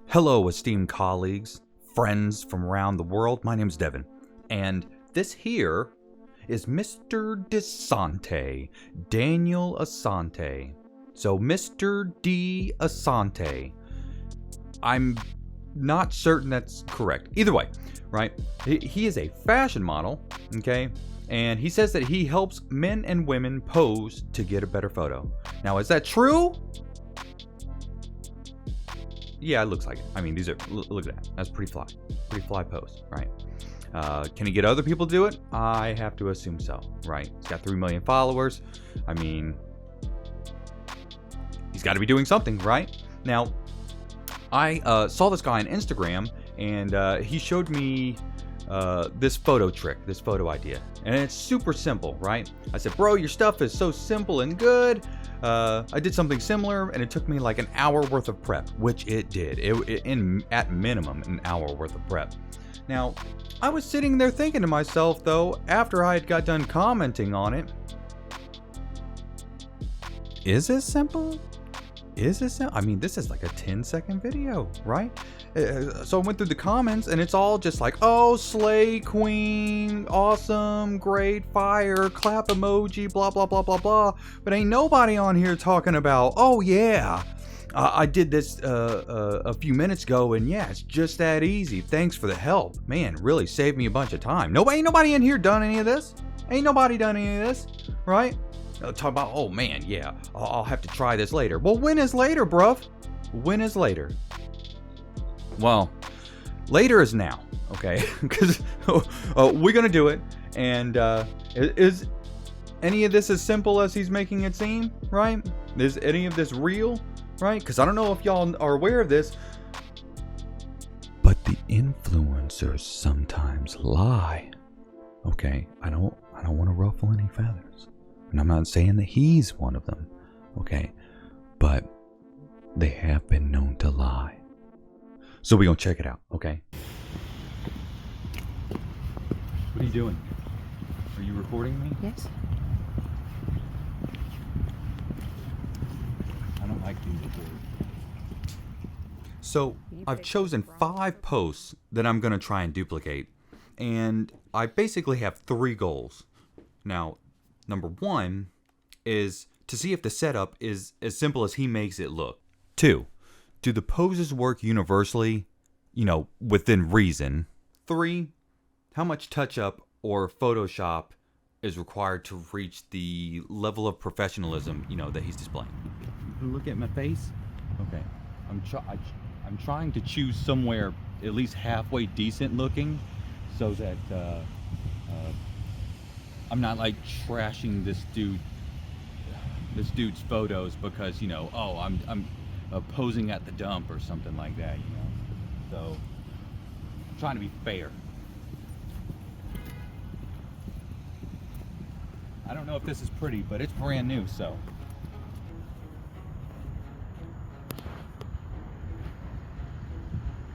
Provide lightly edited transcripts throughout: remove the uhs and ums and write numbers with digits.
Hello, esteemed colleagues, friends from around the world. My name's Devin, and this here is Mr. Dasante, Daniel Asante. So, Mr. D. Asante. I'm not certain that's correct. Either way, right? He is a fashion model, okay? And he says that he helps men and women pose to get a better photo. Now, is that true? Yeah, it looks like it. I mean, look at that. That's pretty fly pose, right? Can he get other people to do it? I have to assume so, right? He's got 3 million followers. I mean, he's got to be doing something, right? Now, I saw this guy on Instagram, and he showed me this photo trick, this photo idea. And it's super simple, right? I said, bro, your stuff is so simple and good. I did something similar, and it took me like an hour worth of prep, which it did. At minimum, an hour worth of prep. Now, I was sitting there thinking to myself, though, after I had got done commenting on it, is this simple? I mean, this is like a 10-second video, right? So I went through the comments, and it's all just like, oh, slay queen, awesome, great, fire, clap emoji, blah, blah, blah, blah, blah. But ain't nobody on here talking about, oh, yeah, I did this a few minutes ago, and yeah, it's just that easy. Thanks for the help. Man, really saved me a bunch of time. Ain't nobody in here done any of this. Ain't nobody done any of this, right? Talk about, oh man, yeah, I'll have to try this later. Well, when is later, bruv? When is later? Well, later is now, okay? Because we're gonna do it, and is any of this as simple as he's making it seem, right? Is any of this real, right? Because I don't know if y'all are aware of this, but the influencers sometimes lie. Okay, I don't want to ruffle any feathers. And I'm not saying that he's one of them, okay? But they have been known to lie. So we're going to check it out, okay? What are you doing? Are you recording me? Yes. I don't like being recorded. So I've chosen 5 posts that I'm going to try and duplicate. And I basically have 3 goals. Now, number 1 is to see if the setup is as simple as he makes it look. 2, do the poses work universally, within reason? 3, how much touch-up or Photoshop is required to reach the level of professionalism, that he's displaying? Look at my face? Okay. I'm trying to choose somewhere at least halfway decent looking so that I'm not like trashing this dude's photos because I'm posing at the dump or something like that, So I'm trying to be fair. I don't know if this is pretty, but it's brand new, so.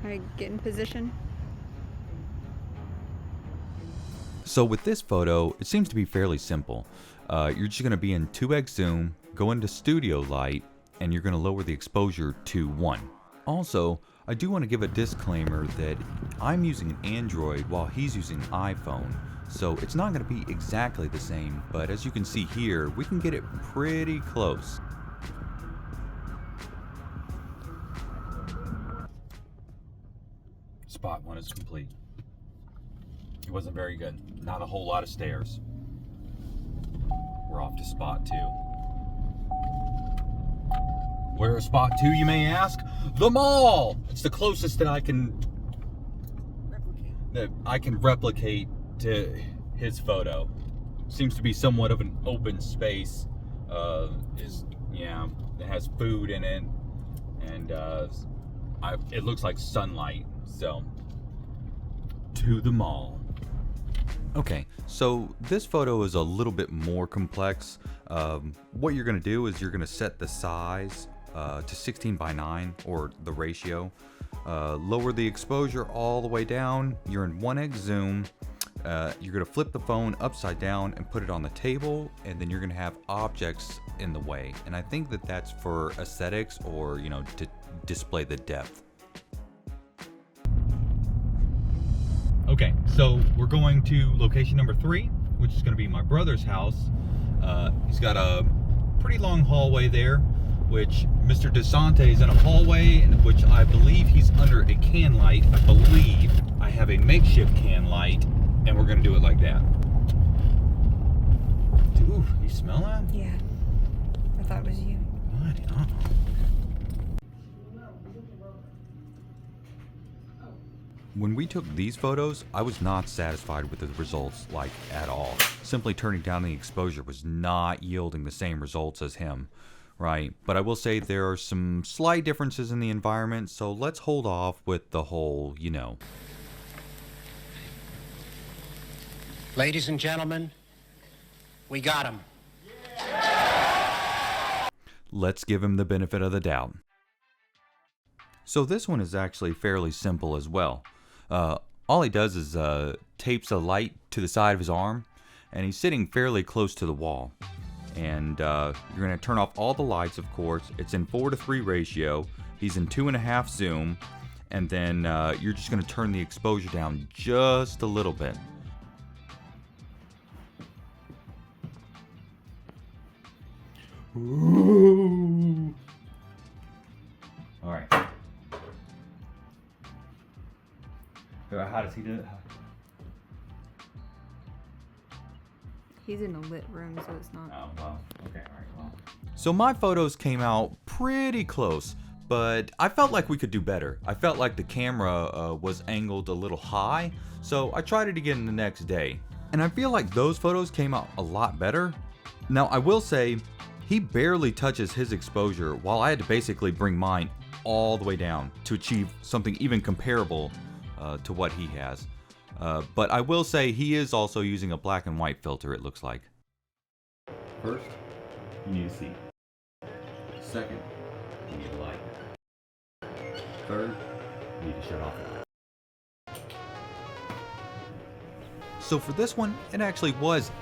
All right, get in position. So with this photo, it seems to be fairly simple. You're just going to be in 2x zoom, go into studio light, and you're going to lower the exposure to 1. Also, I do want to give a disclaimer that I'm using an Android while he's using an iPhone. So it's not going to be exactly the same, but as you can see here, we can get it pretty close. Spot 1 is complete. It wasn't very good. Not a whole lot of stairs. We're off to spot 2. Where is spot 2, you may ask? The mall! It's the closest that I can replicate to his photo. Seems to be somewhat of an open space. It has food in it, and it looks like sunlight. So, to the mall. Okay, so this photo is a little bit more complex. What you're going to do is you're going to set the size to 16:9, or the ratio. Lower the exposure all the way down. You're in 1x zoom. You're going to flip the phone upside down and put it on the table, and then you're going to have objects in the way. And I think that that's for aesthetics, or to display the depth. So we're going to location number 3, which is going to be my brother's house. He's got a pretty long hallway there, which Mr. DasAnte is in a hallway, in which I believe he's under a can light. I believe I have a makeshift can light, and we're going to do it like that. Ooh, you smell that? Yeah. I thought it was you. What? Uh-oh. When we took these photos, I was not satisfied with the results, like, at all. Simply turning down the exposure was not yielding the same results as him, right? But I will say there are some slight differences in the environment, so let's hold off with the whole, you know. Ladies and gentlemen, we got him. Let's give him the benefit of the doubt. So this one is actually fairly simple as well. All he does is tapes a light to the side of his arm, and he's sitting fairly close to the wall. And you're going to turn off all the lights, of course. It's in 4:3 ratio. He's in 2.5 zoom, and then you're just going to turn the exposure down just a little bit. Ooh. All right. How does he do it? He's in a lit room, so it's not. Oh, well. Okay, all right, well. So my photos came out pretty close, but I felt like we could do better. I felt like the camera was angled a little high, so I tried it again the next day. And I feel like those photos came out a lot better. Now, I will say, he barely touches his exposure, while I had to basically bring mine all the way down to achieve something even comparable to what he has. But I will say he is also using a black and white filter, it looks like. First, you need a seat. Second, you need a light. Third, you need to shut off the light. So for this one, it actually was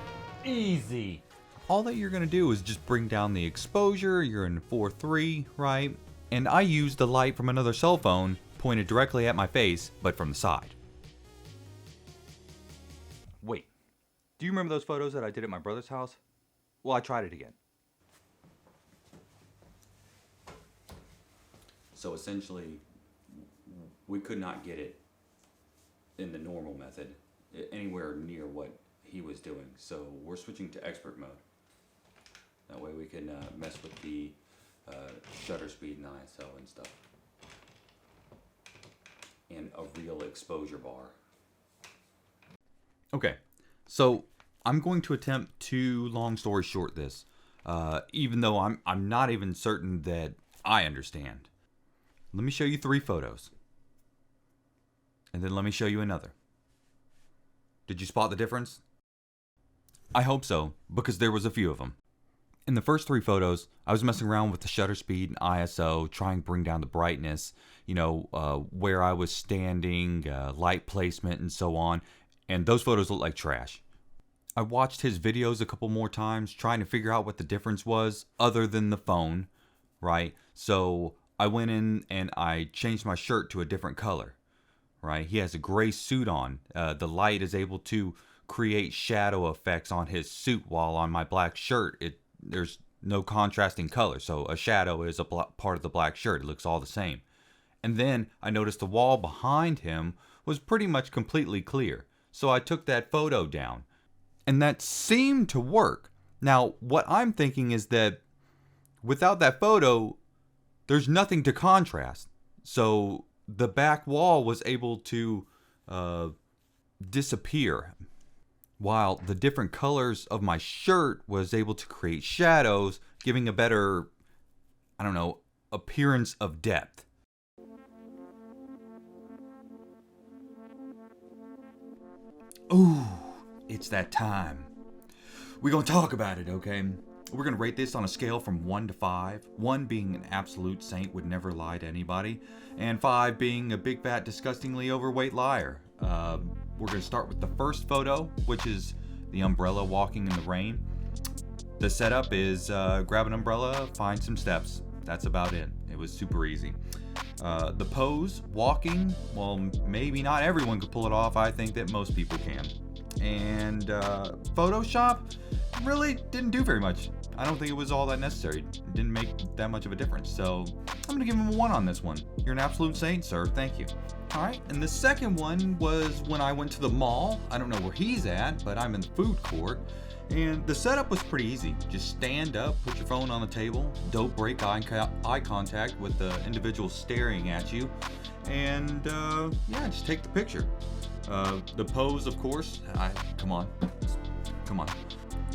easy. All that you're going to do is just bring down the exposure. You're in 4:3, right? And I used the light from another cell phone pointed directly at my face, but from the side. Wait, do you remember those photos that I did at my brother's house? Well, I tried it again. So essentially, we could not get it in the normal method anywhere near what he was doing. So we're switching to expert mode. That way we can mess with the shutter speed and ISO and stuff. And a real exposure bar. Okay, so I'm going to attempt to long story short this, even though I'm not even certain that I understand. Let me show you 3 photos. And then let me show you another. Did you spot the difference? I hope so, because there was a few of them. In the first 3 photos, I was messing around with the shutter speed and ISO, trying to bring down the brightness, you know, where I was standing, light placement, and so on. And those photos look like trash. I watched his videos a couple more times, trying to figure out what the difference was, other than the phone, right? So I went in and I changed my shirt to a different color, right? He has a gray suit on. The light is able to create shadow effects on his suit, while on my black shirt, there's no contrasting color. So a shadow is a part of the black shirt. It looks all the same. And then I noticed the wall behind him was pretty much completely clear. So I took that photo down. And that seemed to work. Now, what I'm thinking is that without that photo, there's nothing to contrast. So the back wall was able to disappear, while the different colors of my shirt was able to create shadows, giving a better, I don't know, appearance of depth. Ooh, it's that time. We're gonna talk about it, okay? We're gonna rate this on a scale from 1 to 5. 1 being an absolute saint, would never lie to anybody, and 5 being a big fat disgustingly overweight liar. We're gonna start with the first photo, which is the umbrella walking in the rain. The setup is grab an umbrella, find some steps. That's about it. It was super easy. The pose, walking, well, maybe not everyone could pull it off. I think that most people can. And Photoshop really didn't do very much. I don't think it was all that necessary. It didn't make that much of a difference. So I'm gonna give him a 1 on this one. You're an absolute saint, sir. Thank you. All right, and the second one was when I went to the mall. I don't know where he's at, but I'm in the food court. And the setup was pretty easy. Just stand up, put your phone on the table, don't break eye contact with the individual staring at you, and yeah, just take the picture. The pose, of course, come on.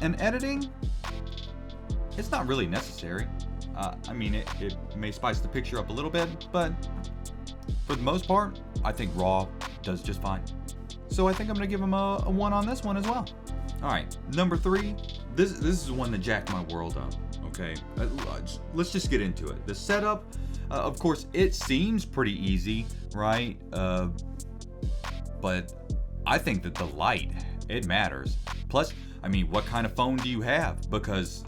And editing, it's not really necessary. I mean, it may spice the picture up a little bit, but for the most part, I think RAW does just fine. So I think I'm gonna give him a 1 on this one as well. All right, number 3. This is one that jacked my world up. Okay, let's just get into it. The setup, of course, it seems pretty easy, right? But I think that the light, it matters. Plus, I mean, what kind of phone do you have? Because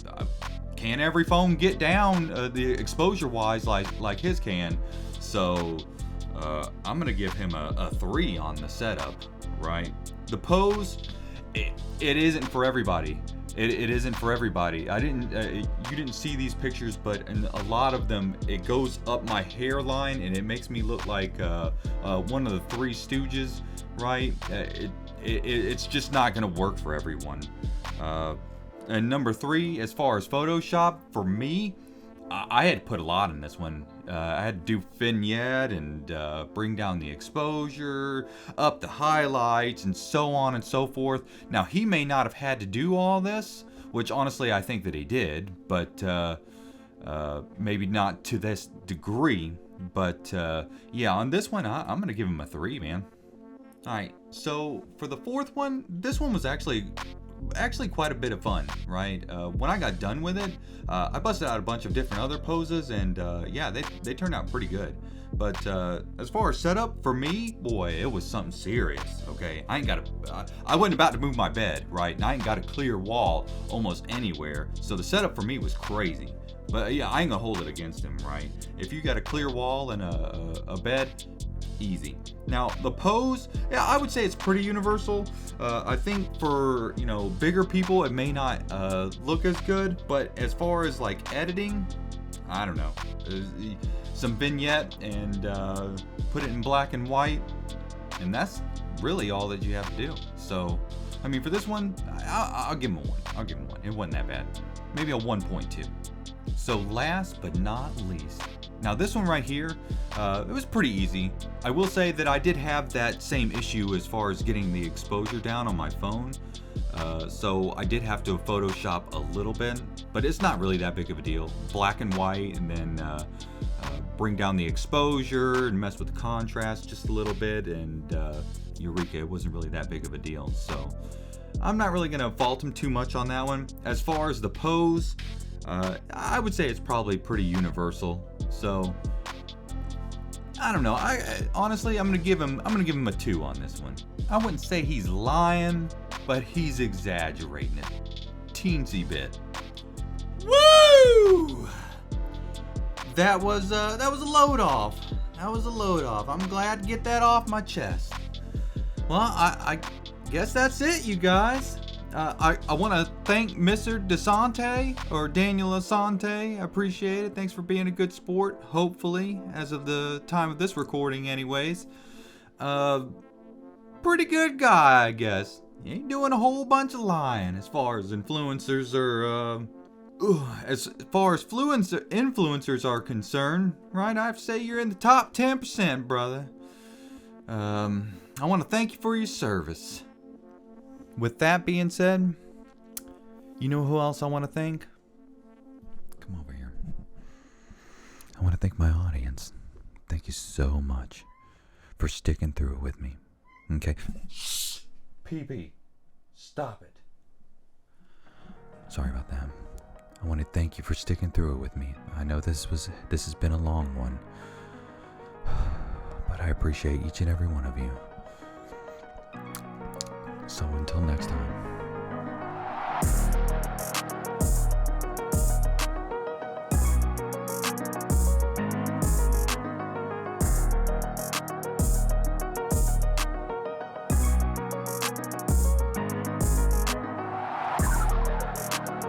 can't every phone get down the exposure-wise like his can? So I'm gonna give him a 3 on the setup, right? The pose, it isn't for everybody. It isn't for everybody. You didn't see these pictures, but in a lot of them, it goes up my hairline and it makes me look like one of the Three Stooges, right? It's just not gonna work for everyone. And number 3, as far as Photoshop, for me, I had to put a lot in this one. I had to do vignette and bring down the exposure, up the highlights, and so on and so forth. Now, he may not have had to do all this, which honestly I think that he did, but maybe not to this degree. But yeah, on this one, I'm going to give him a 3, man. All right, so for the 4th one, this one was actually quite a bit of fun, right? When I got done with it, I busted out a bunch of different other poses, and yeah, they turned out pretty good. But as far as setup, for me, boy, it was something serious. Okay, I wasn't about to move my bed, right? And I ain't got a clear wall almost anywhere, so the setup for me was crazy. But yeah, I ain't gonna hold it against him, right? If you got a clear wall and a bed, easy. Now the pose, yeah, I would say it's pretty universal. I think for bigger people, it may not look as good, but as far as like editing, I don't know. Some vignette and put it in black and white, and that's really all that you have to do. So, I mean, for this one, I'll give him a 1. I'll give him 1. It wasn't that bad. Maybe a 1.2. So last but not least, now this one right here, it was pretty easy. I will say that I did have that same issue as far as getting the exposure down on my phone. So I did have to Photoshop a little bit, but it's not really that big of a deal. Black and white, and then bring down the exposure and mess with the contrast just a little bit, and eureka, it wasn't really that big of a deal. So I'm not really gonna fault him too much on that one. As far as the pose, I would say it's probably pretty universal. So I don't know. Honestly, I'm gonna give him a 2 on this one. I wouldn't say he's lying, but he's exaggerating it teensy bit. Woo! That was a load off. I'm glad to get that off my chest. Well, I guess that's it, you guys. I want to thank Mr. Dasante, or Daniel Asante. I appreciate it. Thanks for being a good sport, hopefully, as of the time of this recording anyways. Pretty good guy, I guess. He ain't doing a whole bunch of lying as far as influencers are, as far as influencers are concerned, right? I have to say you're in the top 10%, brother. I want to thank you for your service. With that being said, you know who else I want to thank? Come over here. I want to thank my audience. Thank you so much for sticking through it with me. Okay? Shh! PB, stop it. Sorry about that. I want to thank you for sticking through it with me. I know this has been a long one, but I appreciate each and every one of you. So until next time.